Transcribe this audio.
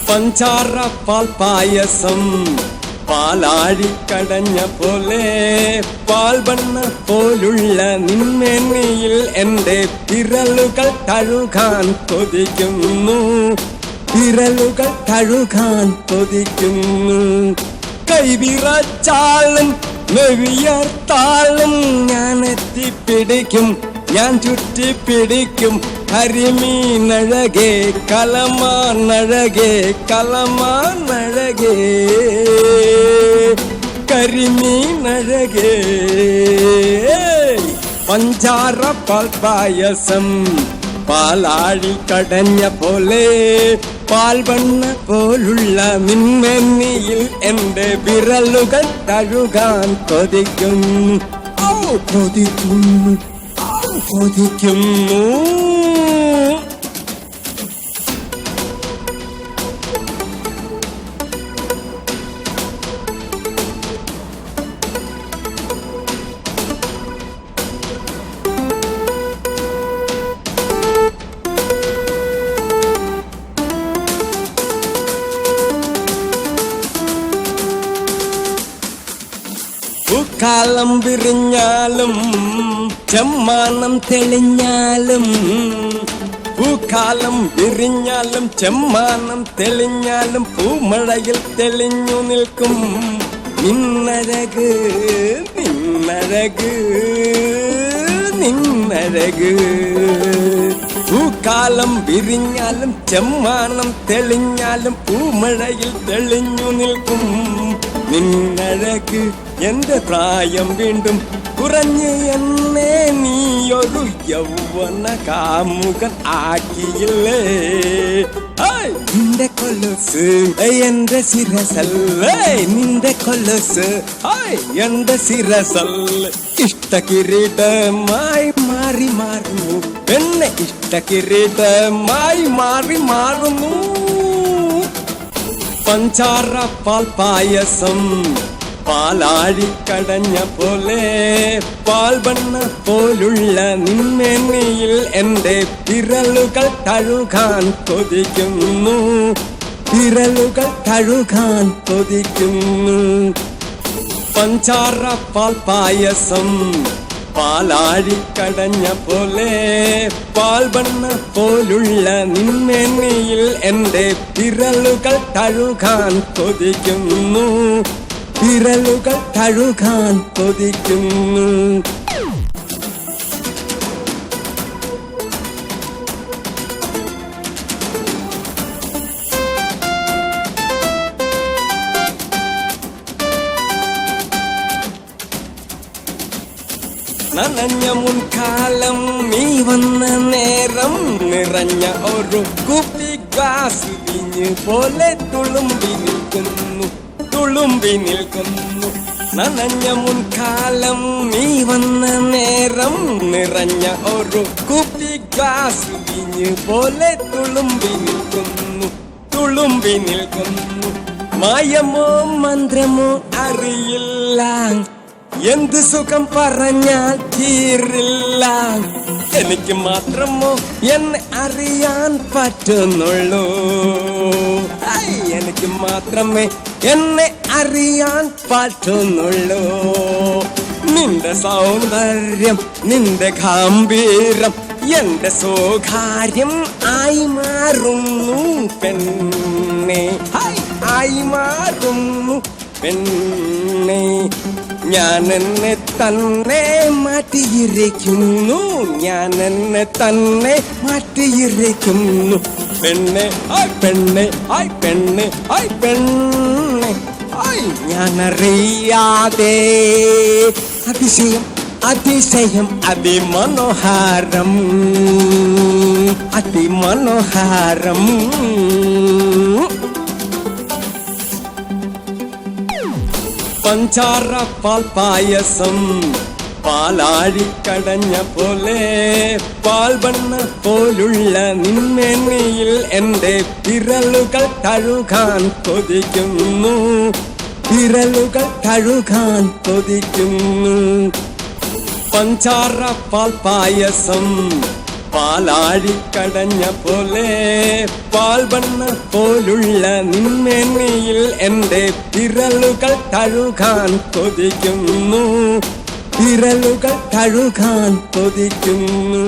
പഞ്ചാര പാൽ പായസം പാലാഴിക്കടഞ്ഞ പോലെ പാൽവണ്ണ പോലുള്ള നിന്മേനിയിൽ എൻ്റെ വിരലുകൾ തഴുകാൻ കൊതിക്കുന്നു, വിരലുകൾ തഴുകാൻ കൊതിക്കുന്നു. കൈവിറച്ചാലും മെവിയർത്താലും ഞാൻ എത്തിപ്പിടിക്കും, ഞാൻ ചുറ്റിപ്പിടിക്കും. കരിമീനഴകേ കലമാനഴകേ കലമാനഴകേ കരിമീനഴകേ. പഞ്ചാര പാൽ പായസം പാലാഴി കടഞ്ഞ പോലെ പാൽവണ്ണ പോലുള്ള നിന്മേനിയിൽ എൻ്റെ വിരലുകൾ തഴുകാൻ കൊതിക്കുന്നു, കൊതിക്കുന്നു, കൊതിക്കുന്നു. പൂക്കാലം വിരിഞ്ഞാലും ചെമ്മാനം തെളിഞ്ഞാലും, പൂക്കാലം വിരിഞ്ഞാലും ചെമ്മാനം തെളിഞ്ഞാലും പൂമഴയിൽ തെളിഞ്ഞു നിൽക്കും നിന്നഴക്, നിന്നഴക്, നിന്നഴക്. പൂക്കാലം വിരിഞ്ഞാലും ചെമ്മാനം തെളിഞ്ഞാലും പൂമഴയിൽ തെളിഞ്ഞു നിൽക്കും നിന്നഴക്. എന്റെ പ്രായം വീണ്ടും കുറഞ്ഞ് എന്നെ നീയൊരു യൗവന കാമുകൻ ആക്കിയില്ലേ. നിന്റെ കൊലുസ് എന്റെ ശിരസല്ലേ, നിന്റെ കൊലുസ് എന്റെ ശിരസല്ലേ. ഇഷ്ടകിരീടമായി മാറി മാറുന്നു എന്നെ, ഇഷ്ടകിരീടമായി മാറി മാറുന്നു. പഞ്ചാര പാൽ പായസം പാലാഴിക്കടഞ്ഞ പോലെ പാൽവണ്ണ പോലുള്ള നിന്മേനിയിൽ എൻ്റെ വിരലുകൾ തഴുകാൻ കൊതിക്കുന്നു, വിരലുകൾ തഴുകാൻ കൊതിക്കുന്നു. പഞ്ചാര പാൽ പായസം പാലാഴിക്കടഞ്ഞ പോലെ പാൽവണ്ണ പോലുള്ള നിന്മേനിയിൽ എൻ്റെ വിരലുകൾ തഴുകാൻ കൊതിക്കുന്നു, വിരലുകൾ തഴുകാൻ കൊതിക്കുന്നു. നനഞ്ഞ മുൻകാലം നീ വന്ന നേരം നിറഞ്ഞ ഒരു കുപ്പി ഗ്ലാസ് വീഞ്ഞ് പോലെ തുളുമ്പി നിൽക്കുന്നു, തുളുമ്പി നിൽക്കുന്നു. നനഞ്ഞ മുൻകാലം നീ വന്ന നേരം നിറഞ്ഞ ഒരു കുപ്പി ഗ്ലാസ് വീഞ്ഞ് പോലെ തുളുമ്പി നിൽക്കുന്നു, തുളുമ്പി നിൽക്കുന്നു. മായമോ മന്ത്രമോ അറിയില്ല, എന്ത് സുഖം പറഞ്ഞാൽ തീരില്ല. എനിക്ക് മാത്രമോ എന്നെ അറിയാൻ പറ്റുന്നുള്ളൂ, എനിക്ക് മാത്രമേ എന്നെ അറിയാൻ പറ്റുന്നുള്ളൂ. നിന്റെ സൗന്ദര്യം നിന്റെ ഗാംഭീര്യം എന്റെ സ്വകാര്യം ആയി മാറുന്നു പെണ്ണെ, ആയി മാറുന്നു പെണ്ണെ. ഞാൻ എന്നെ തന്നെ മാറ്റിയിരിക്കുന്നു, ഞാൻ എന്നെ തന്നെ മാറ്റിയിരിക്കുന്നു പെണ്ണെ, ആയ് പെണ്ണെ, ആയ് പെണ്ണെ, ആയ് പെണ്ണെ. ആയ് ഞാനറിയാതെ അതിശയം, അതിശയം, അതിമനോഹാരം, അതിമനോഹാരം. പഞ്ചാര പാൽ പായസം പാലാഴിക്കടഞ്ഞ പോലെ പാൽബണ്ണ പോലുള്ള നിന്മേനിയിൽ എൻ്റെ വിരലുകൾ തഴുകാൻ കൊതിക്കുന്നു, വിരലുകൾ തഴുകാൻ കൊതിക്കുന്നു. പഞ്ചാര പാൽ പായസം പാലാഴിക്കടഞ്ഞ പോലെ പാൽബണ്ണ പോലുള്ള നിന്മേനിയിൽ എൻ്റെ വിരലുകൾ തഴുകാൻ കൊതിക്കുന്നു, വിരലുകൾ തഴുകാൻ കൊതിക്കുന്നു.